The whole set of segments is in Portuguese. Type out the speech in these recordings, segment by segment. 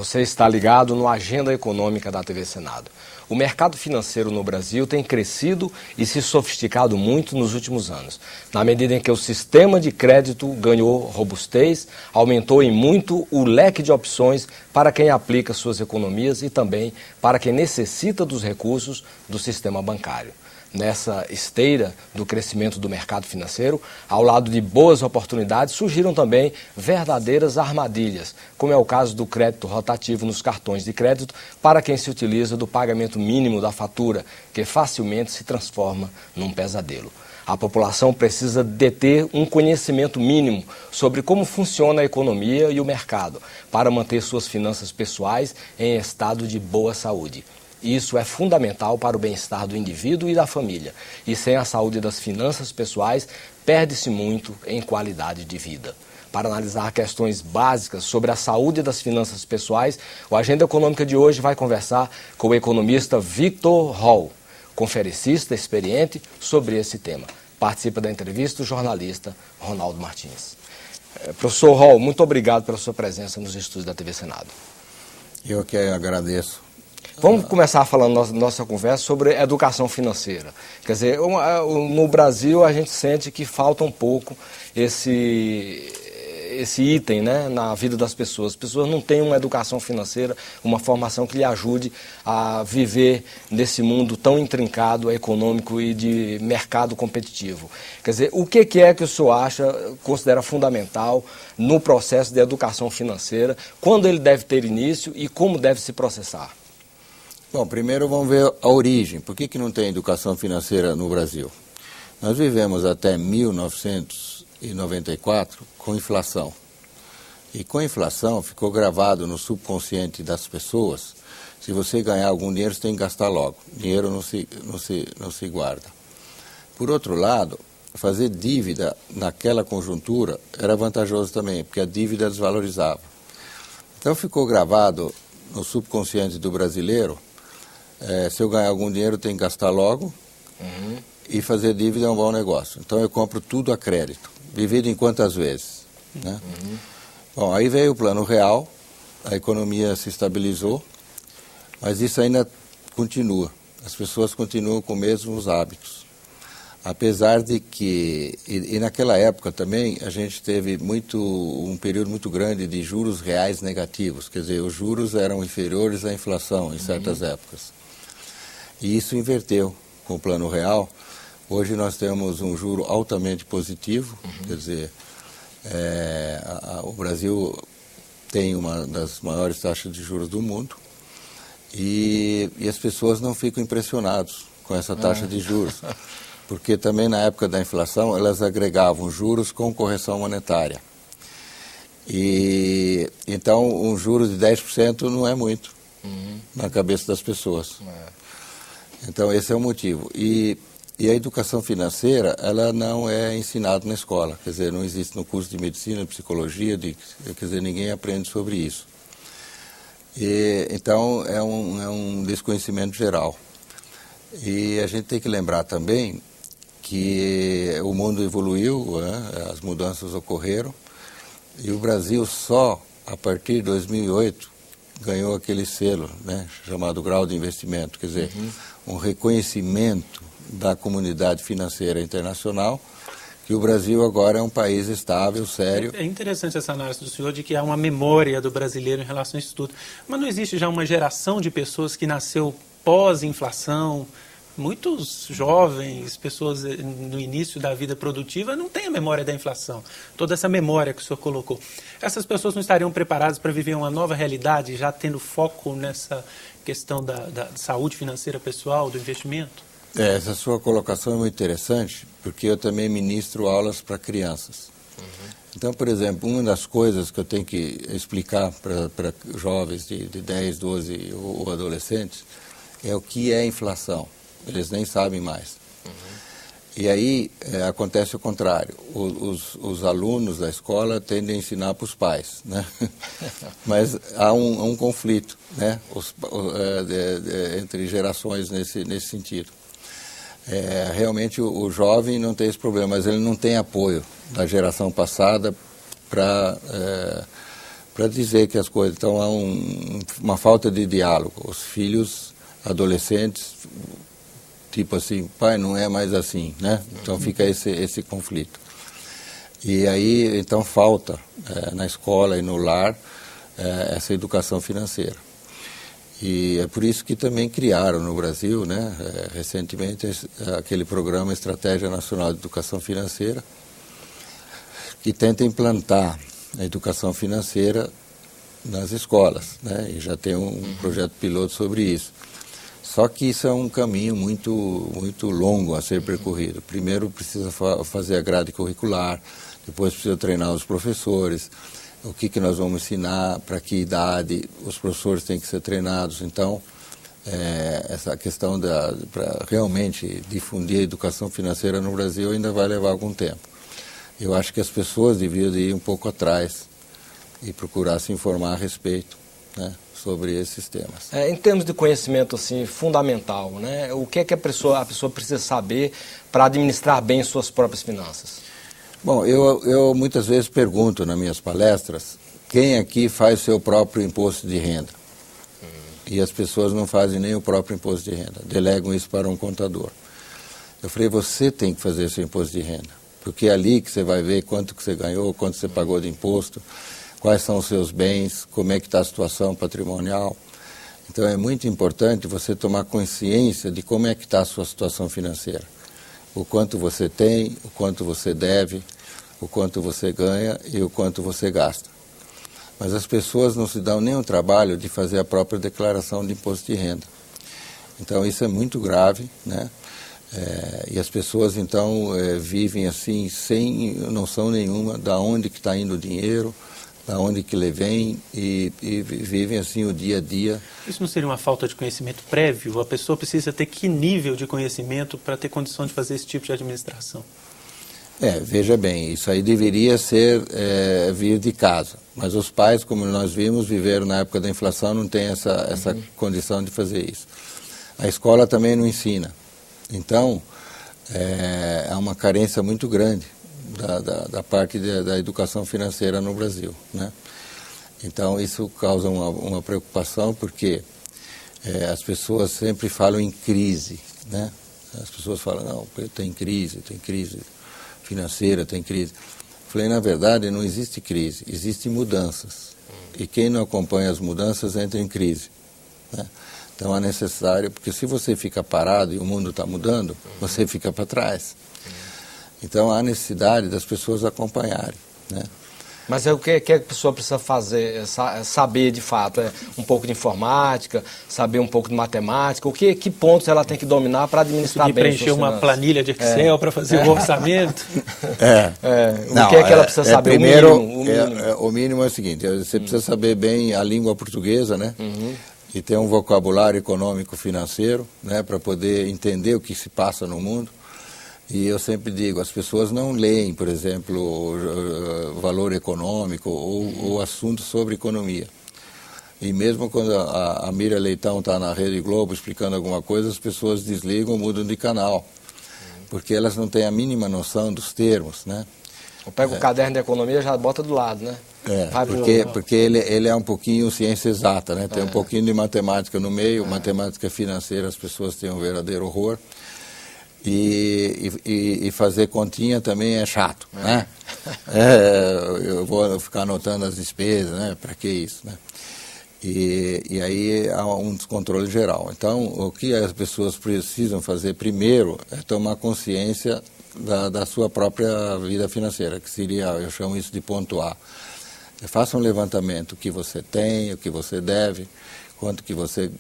Você está ligado no Agenda Econômica da TV Senado. O mercado financeiro no Brasil tem crescido e se sofisticado muito nos últimos anos, na medida em que o sistema de crédito ganhou robustez, aumentou em muito o leque de opções para quem aplica suas economias e também para quem necessita dos recursos do sistema bancário. Nessa esteira do crescimento do mercado financeiro, ao lado de boas oportunidades, surgiram também verdadeiras armadilhas, como é o caso do crédito rotativo nos cartões de crédito para quem se utiliza do pagamento mínimo da fatura, que facilmente se transforma num pesadelo. A população precisa deter um conhecimento mínimo sobre como funciona a economia e o mercado para manter suas finanças pessoais em estado de boa saúde. Isso é fundamental para o bem-estar do indivíduo e da família. E sem a saúde das finanças pessoais, perde-se muito em qualidade de vida. Para analisar questões básicas sobre a saúde das finanças pessoais, o Agenda Econômica de hoje vai conversar com o economista Victor Hall, conferencista experiente sobre esse tema. Participa da entrevista o jornalista Ronaldo Martins. Professor Hall, muito obrigado pela sua presença nos estúdios da TV Senado. Eu que agradeço. Vamos começar falando nossa conversa sobre educação financeira. Quer dizer, no Brasil a gente sente que falta um pouco esse item, né, na vida das pessoas. As pessoas não têm uma educação financeira, uma formação que lhe ajude a viver nesse mundo tão intrincado, econômico e de mercado competitivo. Quer dizer, o que é que o senhor considera fundamental no processo de educação financeira, quando ele deve ter início e como deve se processar? Bom, primeiro vamos ver a origem. Por que não tem educação financeira no Brasil? Nós vivemos até 1994 com inflação. E com inflação ficou gravado no subconsciente das pessoas, se você ganhar algum dinheiro, você tem que gastar logo. Dinheiro não se guarda. Por outro lado, fazer dívida naquela conjuntura era vantajoso também, porque a dívida desvalorizava. Então ficou gravado no subconsciente do brasileiro, se eu ganhar algum dinheiro, eu tenho que gastar logo, e fazer dívida é um bom negócio. Então eu compro tudo a crédito, divido em quantas vezes, né? Bom, aí veio o Plano Real, a economia se estabilizou, mas isso ainda continua. As pessoas continuam com os mesmos hábitos. Apesar de que, e naquela época também, a gente teve um período muito grande de juros reais negativos, quer dizer, os juros eram inferiores à inflação em certas épocas. E isso inverteu com o Plano Real. Hoje nós temos um juro altamente positivo, quer dizer, o Brasil tem uma das maiores taxas de juros do mundo e as pessoas não ficam impressionadas com essa taxa de juros, porque também na época da inflação elas agregavam juros com correção monetária. E então um juros de 10% não é muito na cabeça das pessoas. Então esse é o motivo. E a educação financeira, ela não é ensinada na escola, quer dizer, não existe no curso de medicina, de psicologia, quer dizer, ninguém aprende sobre isso. Então é um desconhecimento geral. E a gente tem que lembrar também que o mundo evoluiu, né? As mudanças ocorreram, e o Brasil só a partir de 2008 ganhou aquele selo, né, chamado grau de investimento, quer dizer, um reconhecimento da comunidade financeira internacional, que o Brasil agora é um país estável, sério. É interessante essa análise do senhor de que há uma memória do brasileiro em relação a isso tudo. Mas não existe já uma geração de pessoas que nasceu pós-inflação? Muitos jovens, pessoas no início da vida produtiva, não têm a memória da inflação. Toda essa memória que o senhor colocou. Essas pessoas não estariam preparadas para viver uma nova realidade, já tendo foco nessa questão da saúde financeira pessoal, do investimento? Essa sua colocação é muito interessante, porque eu também ministro aulas para crianças. Então, por exemplo, uma das coisas que eu tenho que explicar para jovens de 10, 12 ou adolescentes é o que é inflação. Eles nem sabem mais. E aí acontece o contrário. Os alunos da escola tendem a ensinar para os pais, né? Mas há um conflito, né? Entre gerações nesse sentido. Realmente o jovem não tem esse problema, mas ele não tem apoio da geração passada para dizer que as coisas... Então há uma falta de diálogo. Os filhos adolescentes, tipo assim, pai, não é mais assim, né? Então fica esse conflito. E aí, então, falta na escola e no lar essa educação financeira. E é por isso que também criaram no Brasil, né, recentemente, aquele programa Estratégia Nacional de Educação Financeira, que tenta implantar a educação financeira nas escolas, né, e já tem um projeto piloto sobre isso. Só que isso é um caminho muito longo a ser percorrido. Primeiro precisa fazer a grade curricular, depois precisa treinar os professores, o que nós vamos ensinar, para que idade os professores têm que ser treinados. Então, essa questão para realmente difundir a educação financeira no Brasil ainda vai levar algum tempo. Eu acho que as pessoas deviam ir um pouco atrás e procurar se informar a respeito, né, sobre esses temas. Em termos de conhecimento assim, fundamental, né, o que é que a pessoa precisa saber para administrar bem suas próprias finanças? Bom, eu muitas vezes pergunto nas minhas palestras, quem aqui faz seu próprio imposto de renda? E as pessoas não fazem nem o próprio imposto de renda, delegam isso para um contador. Eu falei, você tem que fazer seu imposto de renda, porque é ali que você vai ver quanto que você ganhou, quanto você pagou de imposto, quais são os seus bens, como é que está a situação patrimonial. Então é muito importante você tomar consciência de como é que está a sua situação financeira. O quanto você tem, o quanto você deve, o quanto você ganha e o quanto você gasta. Mas as pessoas não se dão nem o trabalho de fazer a própria declaração de imposto de renda. Então isso é muito grave, né? E as pessoas então vivem assim sem noção nenhuma de onde que está indo o dinheiro, da onde que ele vem e vivem assim o dia a dia. Isso não seria uma falta de conhecimento prévio? A pessoa precisa ter que nível de conhecimento para ter condição de fazer esse tipo de administração? Veja bem, isso aí deveria ser vir de casa. Mas os pais, como nós vimos, viveram na época da inflação, não tem essa condição de fazer isso. A escola também não ensina. Então, é uma carência muito grande da parte da educação financeira no Brasil, né? Então isso causa uma preocupação porque as pessoas sempre falam em crise, né? As pessoas falam, não, tem crise financeira, tem crise. Falei, na verdade não existe crise, existem mudanças. E quem não acompanha as mudanças entra em crise, né? Então é necessário, porque se você fica parado e o mundo está mudando, você fica para trás. Então há necessidade das pessoas acompanharem, né? Mas o que a pessoa precisa fazer, saber de fato? Um pouco de informática, saber um pouco de matemática? Que pontos ela tem que dominar para administrar bem preencher suas uma finanças? planilha de Excel para fazer o orçamento? O que é que ela precisa saber? Primeiro, o mínimo é o seguinte, você precisa saber bem a língua portuguesa, né? E ter um vocabulário econômico financeiro, né, para poder entender o que se passa no mundo. E eu sempre digo, as pessoas não leem, por exemplo, o valor econômico ou assuntos sobre economia. E mesmo quando a Miriam Leitão está na Rede Globo explicando alguma coisa, as pessoas desligam, mudam de canal, porque elas não têm a mínima noção dos termos, né? Eu pego o caderno de economia e já bota do lado, né? Porque ele é um pouquinho ciência exata, né? Tem um pouquinho de matemática no meio, matemática financeira, as pessoas têm um verdadeiro horror. E fazer continha também é chato, né? Eu vou ficar anotando as despesas, né? Para que isso, né? E aí há um descontrole geral. Então, o que as pessoas precisam fazer primeiro é tomar consciência da sua própria vida financeira, que seria, eu chamo isso de pontuar. Faça um levantamento, o que você tem, o que você deve, quanto que você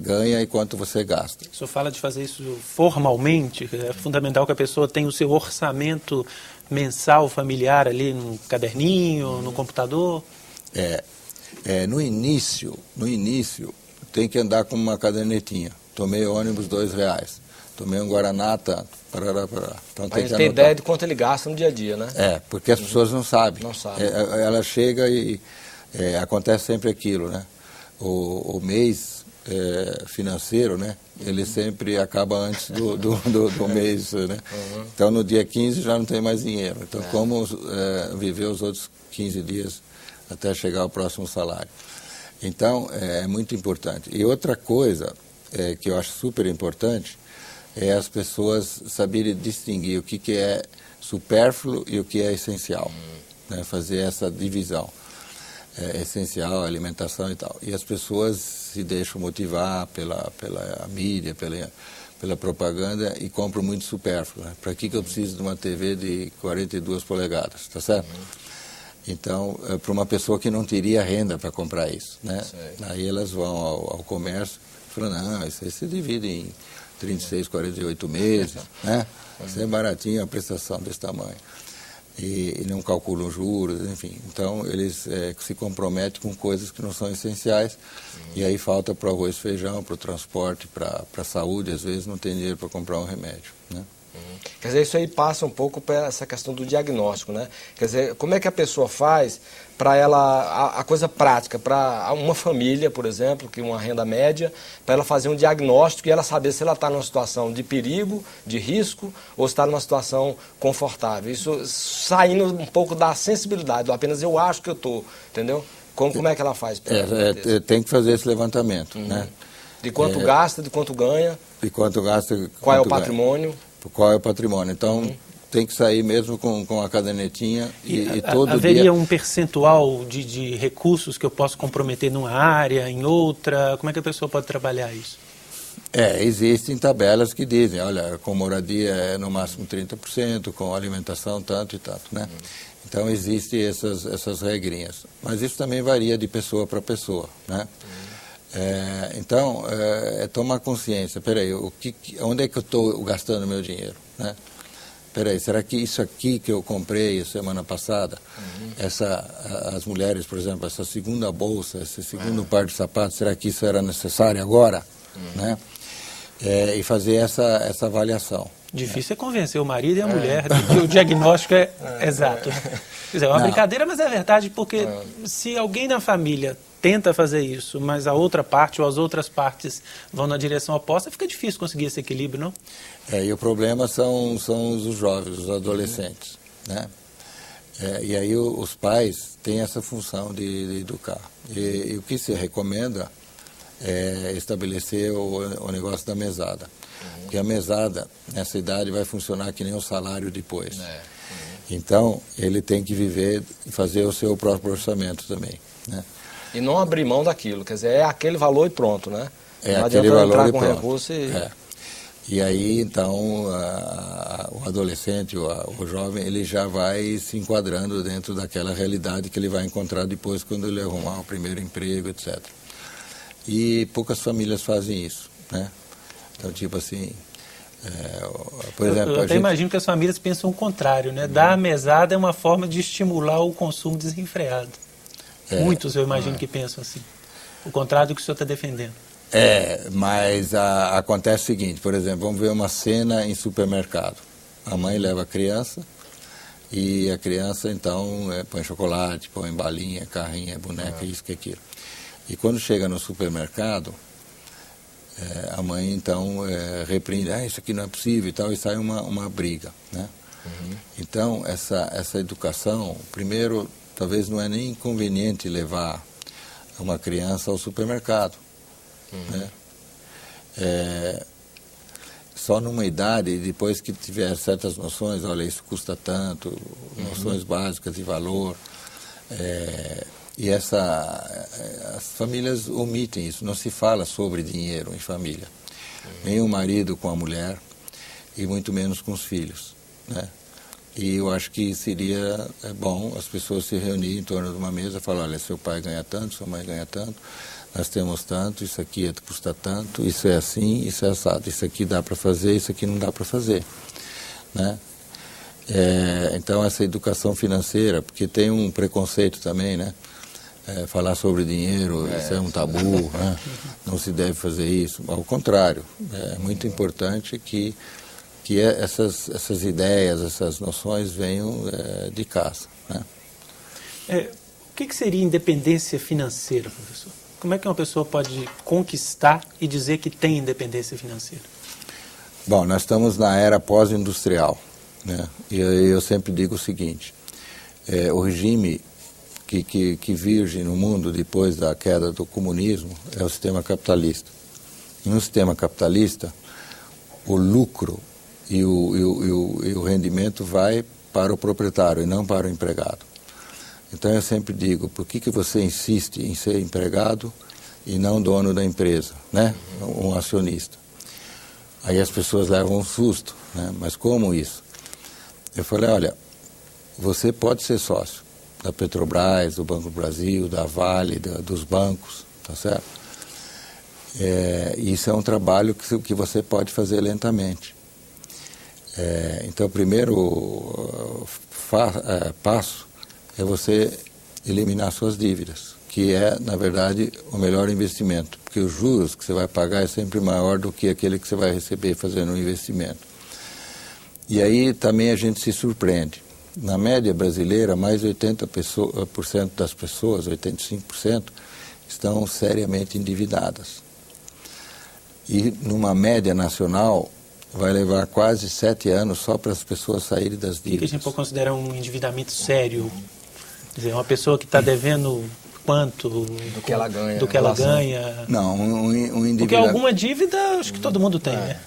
ganha e quanto você gasta. O senhor fala de fazer isso formalmente, é fundamental que a pessoa tenha o seu orçamento mensal, familiar ali no caderninho, no computador? No início, tem que andar com uma cadernetinha. Tomei ônibus R$2, tomei um Guaraná tanto, parará. Então tem que ter ideia de quanto ele gasta no dia a dia, né? Porque as pessoas não sabem. Não sabem. Ela chega e acontece sempre aquilo, né? O mês financeiro, né? Ele sempre acaba antes do mês, né? Então no dia 15 já não tem mais dinheiro. Então como viver os outros 15 dias até chegar ao próximo salário. Então, é muito importante. E outra coisa que eu acho super importante é as pessoas saberem distinguir o que é supérfluo e o que é essencial, né? Fazer essa divisão. Essencial, alimentação e tal. E as pessoas se deixam motivar pela mídia, pela propaganda e compram muito supérfluo. Né? Para que eu preciso de uma TV de 42 polegadas, tá certo? Então, para uma pessoa que não teria renda para comprar isso, né? Aí elas vão ao comércio e falam, não, isso aí se divide em 36, 48 meses, né? Isso é baratinho, a prestação desse tamanho. E não calculam juros, enfim. Então, eles se comprometem com coisas que não são essenciais, e aí falta para o arroz e feijão, para o transporte, para a saúde, às vezes não tem dinheiro para comprar um remédio, né? Quer dizer, isso aí passa um pouco para essa questão do diagnóstico, né? Quer dizer, como é que a pessoa faz para ela, a coisa prática, para uma família, por exemplo, que uma renda média, para ela fazer um diagnóstico e ela saber se ela está numa situação de perigo, de risco, ou se está numa situação confortável. Isso saindo um pouco da sensibilidade, do apenas eu acho que eu estou, entendeu? Como é que ela faz? Tem que fazer esse levantamento, né? De quanto gasta, de quanto ganha. De quanto gasta. Qual é o patrimônio? Qual é o patrimônio. Então, tem que sair mesmo com a cadernetinha e todo haveria dia... um percentual de recursos que eu posso comprometer numa área, em outra? Como é que a pessoa pode trabalhar isso? Existem tabelas que dizem, olha, com moradia é no máximo 30%, com alimentação tanto e tanto, né? Então, existem essas regrinhas. Mas isso também varia de pessoa para pessoa, né? Então, tomar consciência, peraí, onde é que eu estou gastando meu dinheiro, né? Peraí, será que isso aqui que eu comprei semana passada, as mulheres, por exemplo, essa segunda bolsa, esse segundo par de sapatos, será que isso era necessário agora, né? E fazer essa avaliação. Difícil é convencer o marido e a mulher de que o diagnóstico é exato. Quer dizer, é uma brincadeira, mas é verdade, porque se alguém na família tenta fazer isso, mas a outra parte ou as outras partes vão na direção oposta, fica difícil conseguir esse equilíbrio, não? E o problema são os jovens, os adolescentes, né? E aí os pais têm essa função de educar. E o que se recomenda é estabelecer o negócio da mesada. Porque a mesada, nessa idade, vai funcionar que nem o salário depois. Então, ele tem que viver e fazer o seu próprio orçamento também, né? E não abrir mão daquilo, quer dizer, é aquele valor e pronto, né? Não aquele valor entrar e com pronto. Recurso E aí, então, o adolescente, o jovem, ele já vai se enquadrando dentro daquela realidade que ele vai encontrar depois quando ele arrumar o primeiro emprego, etc. E poucas famílias fazem isso, né? Então, tipo assim, por exemplo... Eu até imagino que as famílias pensam o contrário, né? Dar a mesada é uma forma de estimular o consumo desenfreado. Muitos eu imagino que pensam assim. O contrário do que o senhor está defendendo. Mas acontece o seguinte, por exemplo, vamos ver uma cena em supermercado. A mãe leva a criança e a criança, então, põe chocolate, põe balinha, carrinha, boneca, isso que aquilo. E quando chega no supermercado, a mãe, então, repreende, isso aqui não é possível e tal, e sai uma briga, né? Então, essa educação, primeiro, talvez não é nem conveniente levar uma criança ao supermercado, né? Só numa idade, depois que tiver certas noções, olha, isso custa tanto, noções básicas de valor, e as famílias omitem isso, não se fala sobre dinheiro em família, nem o marido com a mulher e muito menos com os filhos, né? E eu acho que seria bom as pessoas se reunirem em torno de uma mesa e falar, olha, seu pai ganha tanto, sua mãe ganha tanto, nós temos tanto, isso aqui custa tanto, isso é assim, isso é assado, isso aqui dá para fazer, isso aqui não dá para fazer, né? Então, essa educação financeira, porque tem um preconceito também, né? Falar sobre dinheiro, isso é um tabu, né? Não se deve fazer isso. Ao contrário, é muito importante que essas ideias, essas noções venham de casa, né? O que seria independência financeira, professor? Como é que uma pessoa pode conquistar e dizer que tem independência financeira? Bom, nós estamos na era pós-industrial, né? E eu sempre digo o seguinte, o regime que virge no mundo depois da queda do comunismo é o sistema capitalista. E no sistema capitalista, o lucro e o rendimento vai para o proprietário e não para o empregado. Então eu sempre digo, por que você insiste em ser empregado e não dono da empresa, né? Um acionista? Aí as pessoas levam um susto, né? Mas como isso? Eu falei, olha, você pode ser sócio da Petrobras, do Banco do Brasil, da Vale, dos bancos, tá certo? Isso é um trabalho que você pode fazer lentamente. Então o primeiro passo é você eliminar suas dívidas, que é, na verdade, o melhor investimento, porque os juros que você vai pagar é sempre maior do que aquele que você vai receber fazendo um investimento. E aí também a gente se surpreende. Na média brasileira, mais de 80% das pessoas, 85%, estão seriamente endividadas. E numa média nacional, vai levar quase 7 anos só para as pessoas saírem das dívidas. O que a gente pode considerar um endividamento sério? Quer dizer, uma pessoa que está devendo quanto do que ela ganha? Do que ela ganha? Não, um endividamento... Porque alguma dívida, acho que todo mundo tem, né?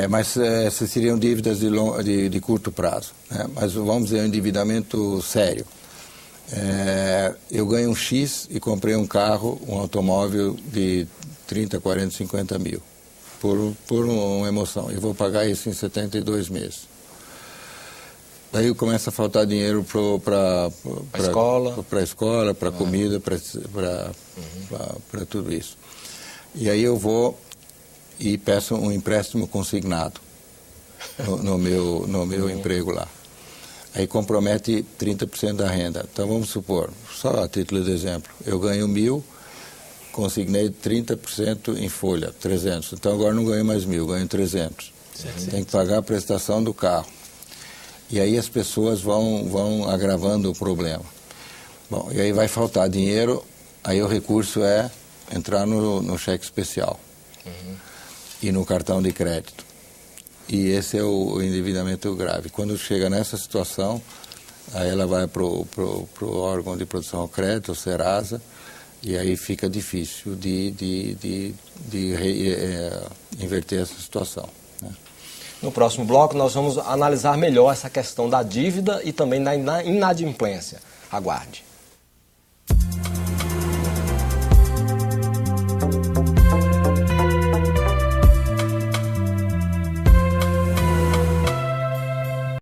Mas essas seriam dívidas de curto prazo, né? Mas vamos dizer, um endividamento sério. Eu ganho um X e comprei um carro, um automóvel de 30, 40, 50 mil, por uma emoção. Eu vou pagar isso em 72 meses. Daí começa a faltar dinheiro para a escola, para comida, para tudo isso. E aí eu vou e peço um empréstimo consignado no meu emprego lá. Aí compromete 30% da renda. Então vamos supor, só a título de exemplo, eu ganho 1.000, consignei 30% em folha, 300. Então agora não ganho mais 1.000, ganho 300. Tem que pagar a prestação do carro. E aí as pessoas vão agravando o problema. Bom, e aí vai faltar dinheiro, aí o recurso é entrar no cheque especial e no cartão de crédito. E esse é o endividamento grave. Quando chega nessa situação, aí ela vai para o órgão de produção ao crédito, o Serasa, e aí fica difícil de inverter essa situação, né? No próximo bloco, nós vamos analisar melhor essa questão da dívida e também da inadimplência. Aguarde.